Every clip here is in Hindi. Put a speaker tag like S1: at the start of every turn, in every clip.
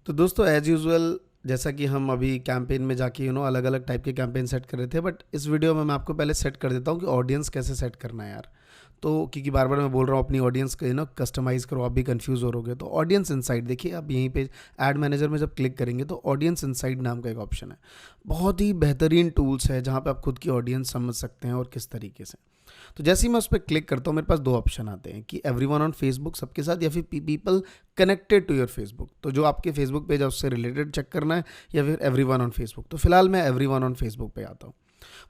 S1: तो दोस्तों एज यूजुअल जैसा कि हम अभी कैंपेन में जाके अलग अलग टाइप के कैंपेन सेट कर रहे थे, बट इस वीडियो में मैं आपको पहले सेट कर देता हूँ कि ऑडियंस कैसे सेट करना है यार। तो क्योंकि बार बार मैं बोल रहा हूँ अपनी ऑडियंस को कस्टमाइज़ करो, आप भी कंफ्यूज हो रहोगे। तो ऑडियंस इनसाइट देखिए, आप यहीं पे ऐड मैनेजर में जब क्लिक करेंगे तो ऑडियंस इनसाइट नाम का एक ऑप्शन है। बहुत ही बेहतरीन टूल्स है जहाँ पे आप खुद की ऑडियंस समझ सकते हैं और किस तरीके से। तो जैसे ही मैं उस पर क्लिक करता हूँ मेरे पास दो ऑप्शन आते हैं कि एवरीवन ऑन फेसबुक सबके साथ, या फिर people connected to your Facebook. तो जो आपके फेसबुक पेज है उससे रिलेटेड चेक करना है, या फिर एवरीवन ऑन फेसबुक। तो फिलहाल मैं एवरीवन ऑन फेसबुक पे आता हूँ।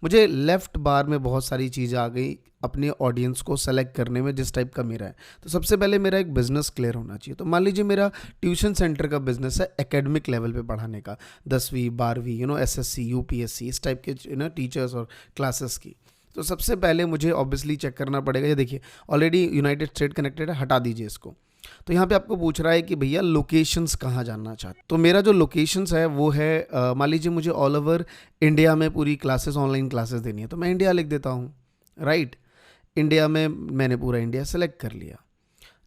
S1: मुझे लेफ्ट बार में बहुत सारी चीज़ें आ गई अपने ऑडियंस को सेलेक्ट करने में जिस टाइप का मेरा है। तो सबसे पहले मेरा एक बिजनेस क्लियर होना चाहिए। तो मान लीजिए मेरा ट्यूशन सेंटर का बिजनेस है एकेडमिक लेवल पे पढ़ाने का, 10वीं 12वीं एसएससी यूपीएससी इस टाइप के टीचर्स और क्लासेस की। तो सबसे पहले मुझे ऑब्वियसली चेक करना पड़ेगा। ये देखिए ऑलरेडी यूनाइटेड स्टेट कनेक्टेड है, हटा दीजिए इसको। तो यहाँ पे आपको पूछ रहा है कि भैया लोकेशंस कहाँ जानना चाहते। तो मेरा जो लोकेशंस है वो है मान लीजिए मुझे ऑल ओवर इंडिया में पूरी क्लासेस, ऑनलाइन क्लासेस देनी है, तो मैं इंडिया लिख देता हूँ। राइट, इंडिया में मैंने पूरा इंडिया सेलेक्ट कर लिया।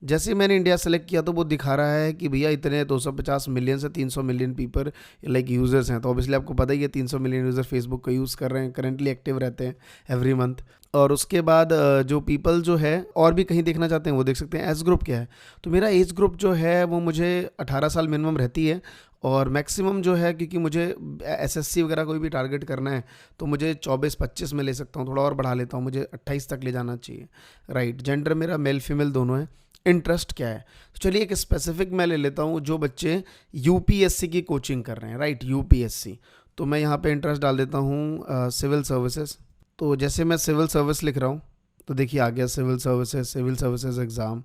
S1: जैसे मैंने इंडिया सेलेक्ट किया तो वो दिखा रहा है कि भैया इतने 250 मिलियन से 300 मिलियन पीपल लाइक यूज़र्स हैं। तो ऑब्वियसली आपको पता ही है 300 मिलियन यूज़र फेसबुक का यूज़ कर रहे हैं, करेंटली एक्टिव रहते हैं एवरी मंथ। और उसके बाद जो पीपल जो है और भी कहीं देखना चाहते हैं वो देख सकते हैं। एज ग्रुप क्या है, तो मेरा एज ग्रुप जो है वो मुझे 18 साल मिनिमम रहती है, और मैक्सिमम जो है क्योंकि मुझे एसएससी वगैरह कोई भी टारगेट करना है तो मुझे 24-25 में ले सकता हूँ, थोड़ा और बढ़ा लेता हूँ, मुझे 28 तक ले जाना चाहिए। राइट, जेंडर मेरा मेल फीमेल दोनों है। इंटरेस्ट क्या है, तो चलिए एक स्पेसिफिक मैं ले लेता हूँ, जो बच्चे यूपीएससी की कोचिंग कर रहे हैं। Right, UPSC. तो मैं यहाँ पे इंटरेस्ट डाल देता हूँ सिविल सर्विसेज। तो जैसे मैं सिविल सर्विस लिख रहा हूँ तो देखिए आ गया civil services, civil services exam.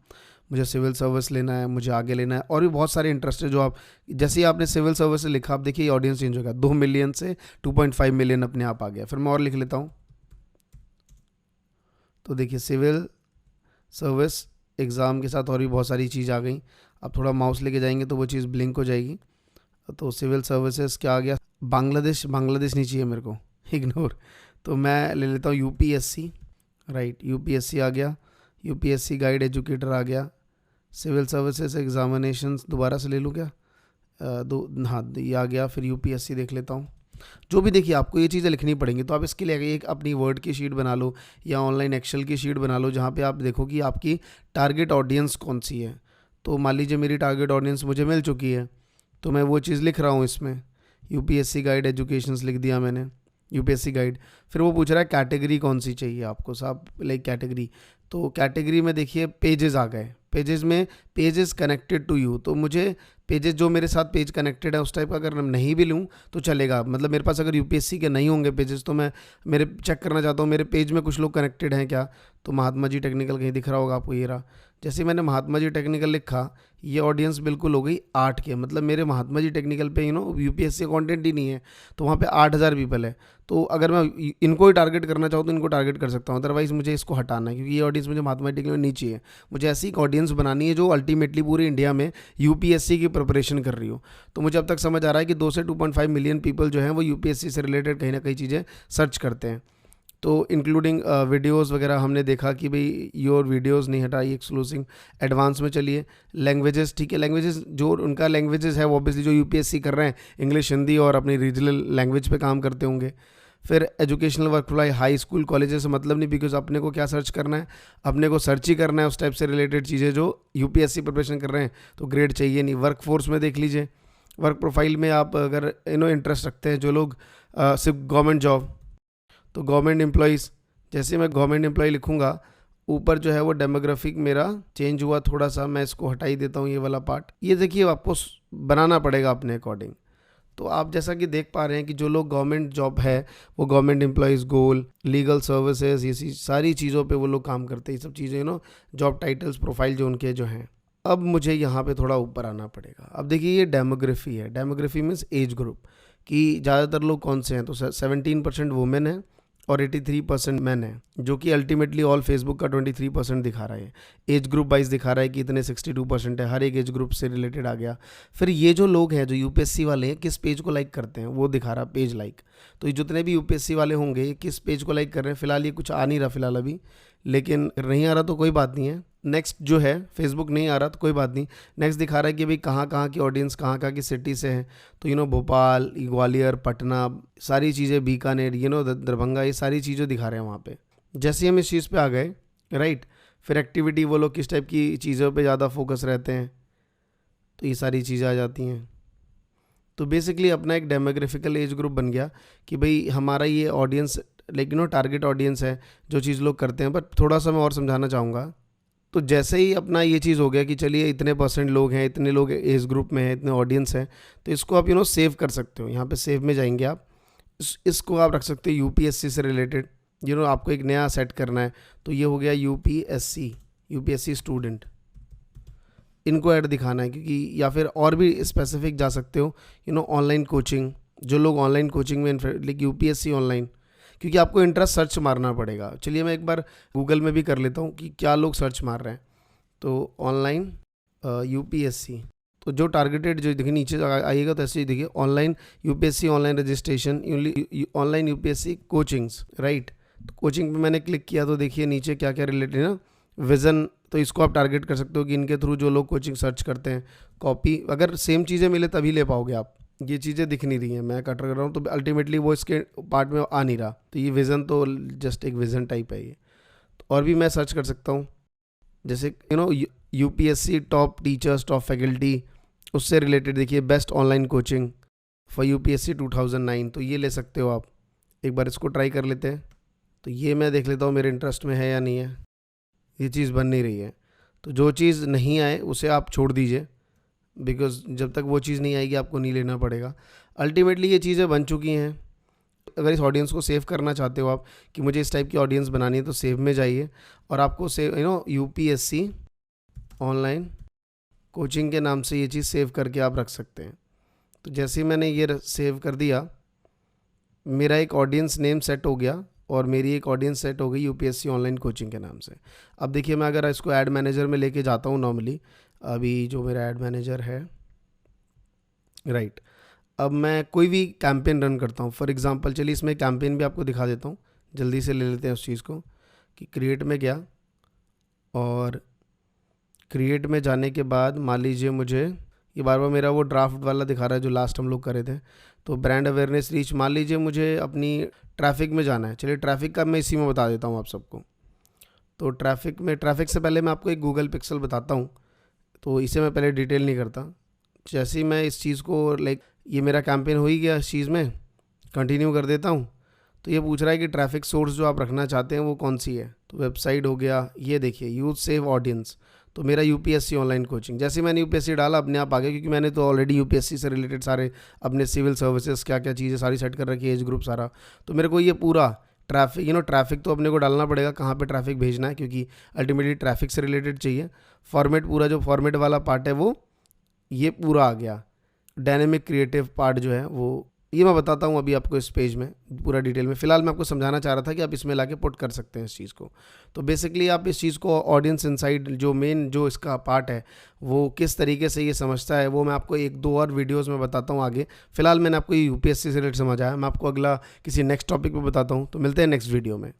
S1: मुझे सिविल सर्विस लेना है, मुझे आगे लेना है, और भी बहुत सारे इंटरेस्ट है जो आप जैसे ही आपने सिविल सर्विस से लिखा, आप देखिए ऑडियंस चेंज होगा, 2 मिलियन से 2.5 मिलियन अपने आप आ गया। फिर मैं और लिख लेता हूँ, तो देखिए सिविल सर्विस एग्ज़ाम के साथ और भी बहुत सारी चीज़ आ गई। अब थोड़ा माउस लेके जाएंगे तो वो चीज़ ब्लिंक हो जाएगी। तो सिविल सर्विसेज क्या आ गया, बांग्लादेश, बांग्लादेश नहीं चाहिए मेरे को, इग्नोर। तो मैं ले लेता हूँ यूपीएससी। राइट, यूपीएससी आ गया, यूपीएससी गाइड एजुकेटर आ गया। सिविल सर्विसेज एग्जामिनेशंस दोबारा से ले लूँ क्या, हाँ ये आ गया। फिर यूपीएससी देख लेता हूँ। जो भी देखिए आपको ये चीज़ें लिखनी पड़ेंगी, तो आप इसके लिए एक अपनी वर्ड की शीट बना लो या ऑनलाइन एक्सेल की शीट बना लो, जहाँ पे आप देखो कि आपकी टारगेट ऑडियंस कौन सी है। तो मान लीजिए मेरी टारगेट ऑडियंस मुझे मिल चुकी है, तो मैं वो चीज़ लिख रहा हूँ इसमें। यूपीएससी गाइड एजुकेशंस लिख दिया मैंने, यूपीएससी गाइड। फिर वो पूछ रहा है कैटेगरी कौन सी चाहिए आपको, साहब लाइक कैटेगरी। तो कैटेगरी में देखिए पेजेस आ गए, पेजेस में पेजेस कनेक्टेड टू यू। तो मुझे पेजेस जो मेरे साथ पेज कनेक्टेड है उस टाइप का अगर नहीं भी लूँ तो चलेगा। मतलब मेरे पास अगर यूपीएससी के नहीं होंगे पेजेस तो मैं मेरे चेक करना चाहता हूँ मेरे पेज में कुछ लोग कनेक्टेड हैं क्या। तो महात्मा जी टेक्निकल कहीं दिख रहा होगा आपको, ये रहा। जैसे मैंने महात्मा जी टेक्निकल लिखा, ये ऑडियंस बिल्कुल हो गई 8 के, मतलब मेरे महात्मा जी टेक्निकल पे यूपीएससी कंटेंट ही नहीं है, तो वहाँ पे 8000 पीपल है। तो अगर मैं इनको ही टारगेट करना चाहूँ तो इनको टारगेट कर सकता हूँ, अदरवाइज मुझे इसको हटाना है, क्योंकि ये ऑडियंस मुझे महात्मा जी टेक्निकल नहीं चाहिए। मुझे ऐसी एक ऑडियंस बनानी है जो अल्टीमेटली पूरे इंडिया में यूपीएससी की प्रिपरेशन कर रही हो। तो मुझे अब तक समझ आ रहा है कि 2 से 2.5 मिलियन पीपल जो हैं वो यूपीएससी से रिलेटेड कहीं ना कहीं चीज़ें सर्च करते हैं। तो इंक्लूडिंग वीडियोस वगैरह हमने देखा कि भाई योर वीडियोस नहीं हटाई, एक्सक्लूसिव एडवांस में चलिए। लैंग्वेजेस, ठीक है, लैंग्वेजेस जो उनका लैंग्वेजेस है वो ऑब्वियसली जो यूपीएससी कर रहे हैं इंग्लिश हिंदी और अपनी रीजनल लैंग्वेज पे काम करते होंगे। फिर educational workflow, high school colleges से मतलब नहीं, बिकॉज अपने को क्या सर्च करना है, अपने को सर्च ही करना है उस टाइप से रिलेटेड चीज़ें जो यूपीएससी प्रिपरेशन कर रहे हैं, तो ग्रेड चाहिए नहीं। वर्क फोर्स में देख लीजिए, वर्क प्रोफाइल में आप अगर इंटरेस्ट रखते हैं जो लोग सिर्फ गवर्नमेंट जॉब, तो गवर्नमेंट एम्प्लॉइज़, जैसे मैं गवर्नमेंट एम्प्लॉय लिखूंगा ऊपर जो है वो डेमोग्राफिक मेरा चेंज हुआ थोड़ा सा, मैं इसको हटा ही देता हूँ ये वाला पार्ट। ये देखिए आपको बनाना पड़ेगा अपने अकॉर्डिंग। तो आप जैसा कि देख पा रहे हैं कि जो लोग गवर्नमेंट जॉब है वो गवर्नमेंट एम्प्लॉइज़, गोल, लीगल सर्विसेज, ये सारी चीज़ों पे वो लोग काम करते हैं। ये सब चीज़ें जॉब टाइटल्स प्रोफाइल जो उनके जो हैं। अब मुझे यहाँ पे थोड़ा ऊपर आना पड़ेगा। अब देखिए ये डेमोग्राफी है, डेमोग्राफी मीन्स एज ग्रुप, कि ज़्यादातर लोग कौन से हैं। तो 17% वुमेन है और 83% मैन है, जो कि अल्टीमेटली ऑल फेसबुक का 23% दिखा रहा है। एज ग्रुप वाइज दिखा रहा है कि इतने 62% है, हर एक एज ग्रुप से रिलेटेड आ गया। फिर ये जो लोग हैं जो यूपीएससी वाले हैं किस पेज को लाइक करते हैं वो दिखा रहा पेज लाइक। तो ये जितने भी यूपीएससी वाले होंगे किस पेज को लाइक कर रहे हैं। फिलहाल ये कुछ आ नहीं रहा फिलहाल अभी, लेकिन नहीं आ रहा तो कोई बात नहीं है, नेक्स्ट जो है फेसबुक नहीं आ रहा तो कोई बात नहीं, नेक्स्ट दिखा रहा है कि भाई कहाँ कहाँ की ऑडियंस कहाँ कहाँ की सिटी से है। तो भोपाल, ग्वालियर, पटना, सारी चीज़ें, बीकानेर, दरभंगा, ये सारी चीज़ें दिखा रहे हैं वहाँ पे। जैसे ही हम इस चीज़ पे आ गए, राइट, फिर एक्टिविटी वो लोग किस टाइप की चीज़ों पे ज़्यादा फोकस रहते हैं, तो ये सारी चीज़ें आ जाती हैं। तो बेसिकली अपना एक डेमोग्राफिकल एज ग्रुप बन गया कि भाई हमारा ये ऑडियंस, लेकिन टारगेट ऑडियंस है जो चीज़ लोग करते हैं। बट थोड़ा सा मैं और समझाना चाहूँगा। तो जैसे ही अपना ये चीज़ हो गया कि चलिए इतने % लोग हैं, इतने लोग एज ग्रुप में हैं, इतने ऑडियंस हैं, तो इसको आप सेव कर सकते हो। यहाँ पे सेव में जाएंगे आप, इसको आप रख सकते हो यूपीएससी से रिलेटेड। आपको एक नया सेट करना है, तो ये हो गया यूपीएससी स्टूडेंट, इनको ऐड दिखाना है। क्योंकि या फिर और भी स्पेसिफिक जा सकते हो, ऑनलाइन कोचिंग, जो लोग ऑनलाइन कोचिंग में लाइक यूपीएससी ऑनलाइन, क्योंकि आपको इंटरेस्ट सर्च मारना पड़ेगा। चलिए मैं एक बार गूगल में भी कर लेता हूँ कि क्या लोग सर्च मार रहे हैं। तो ऑनलाइन यूपीएससी, तो जो टारगेटेड जो देखिए नीचे आइएगा तो ऐसे ही देखिए, online UPSC online registration, online UPSC coachings, right. तो कोचिंग पे मैंने क्लिक किया तो देखिए नीचे क्या क्या रिलेटेड है ना, विज़न, तो इसको आप टारगेट कर सकते हो कि इनके थ्रू जो लोग कोचिंग सर्च करते हैं। कॉपी, अगर सेम चीज़ें मिले तभी ले पाओगे आप। ये चीज़ें दिख नहीं रही हैं, मैं कट कर रहा हूँ तो अल्टीमेटली वो इसके पार्ट में आ नहीं रहा। तो ये विज़न तो जस्ट एक विज़न टाइप है ये। तो और भी मैं सर्च कर सकता हूँ, जैसे UPSC top teachers, top faculty, उससे रिलेटेड देखिए best online coaching for UPSC 2009, तो ये ले सकते हो आप। एक बार इसको ट्राई कर लेते हैं। तो ये मैं देख लेता हूँ मेरे इंटरेस्ट में है या नहीं है। ये चीज़ बन नहीं रही है, तो जो चीज़ नहीं आए उसे आप छोड़ दीजिए, बिकॉज जब तक वो चीज़ नहीं आएगी आपको नहीं लेना पड़ेगा। अल्टीमेटली ये चीज़ें बन चुकी हैं। अगर इस ऑडियंस को सेव करना चाहते हो आप कि मुझे इस टाइप की ऑडियंस बनानी है, तो सेव में जाइए और आपको सेव यूपीएससी ऑनलाइन कोचिंग के नाम से ये चीज़ सेव करके आप रख सकते हैं। तो जैसे ही मैंने ये सेव कर दिया, मेरा एक ऑडियंस नेम सेट हो गया और मेरी एक ऑडियंस सेट हो गई यूपीएससी ऑनलाइन कोचिंग के नाम से। अब देखिए मैं अगर इसको ऐड मैनेजर में लेके जाता हूँ नॉर्मली, अभी जो मेरा ऐड मैनेजर है, राइट, अब मैं कोई भी कैंपेन रन करता हूँ। फॉर एग्जांपल चलिए इसमें कैंपेन भी आपको दिखा देता हूँ, जल्दी से ले लेते हैं उस चीज़ को। कि क्रिएट में गया और क्रिएट में जाने के बाद मान लीजिए मुझे ये बार बार मेरा वो ड्राफ्ट वाला दिखा रहा है जो लास्ट हम लोग करे थे। तो ब्रांड अवेयरनेस रीच, मान लीजिए मुझे अपनी ट्रैफिक में जाना है। चलिए ट्रैफिक का मैं इसी में बता देता हूँ आप सबको। तो ट्रैफिक से पहले मैं आपको एक गूगल पिक्सल बताता हूँ, तो इसे मैं पहले डिटेल नहीं करता। जैसे ही मैं इस चीज़ को लाइक ये मेरा कैंपेन हो ही गया, इस चीज़ में कंटिन्यू कर देता हूँ। तो ये पूछ रहा है कि ट्रैफिक सोर्स जो आप रखना चाहते हैं वो कौन सी है। तो वेबसाइट हो गया, ये देखिए यूथ सेव ऑडियंस, तो मेरा यूपीएससी ऑनलाइन कोचिंग। जैसे मैंने यूपीएससी डाला अपने आप आ गया, क्योंकि मैंने तो ऑलरेडी यूपीएससी से रिलेटेड सारे अपने सिविल सर्विसेज क्या क्या चीज़ें सारी सेट कर रखी है, एज ग्रुप सारा। तो मेरे को ये पूरा ट्रैफिक ट्रैफिक तो अपने को डालना पड़ेगा कहाँ पे ट्रैफिक भेजना है, क्योंकि अल्टीमेटली ट्रैफिक से रिलेटेड चाहिए। फॉर्मेट, पूरा जो फॉर्मेट वाला पार्ट है वो ये पूरा आ गया। डायनेमिक क्रिएटिव पार्ट जो है वो ये मैं बताता हूँ अभी आपको इस पेज में पूरा डिटेल में। फ़िलहाल मैं आपको समझाना चाह रहा था कि आप इसमें लाके पुट कर सकते हैं इस चीज़ को। तो बेसिकली आप इस चीज़ को ऑडियंस इनसाइड जो मेन जो इसका पार्ट है वो किस तरीके से ये समझता है, वो मैं आपको 1-2 और वीडियोज़ में बताता हूँ आगे। फिलहाल मैंने आपको ये यूपीएससी से रिलेटेड समझाया, मैं आपको अगला किसी नेक्स्ट टॉपिक पर बताता हूँ। तो मिलते हैं नेक्स्ट वीडियो में।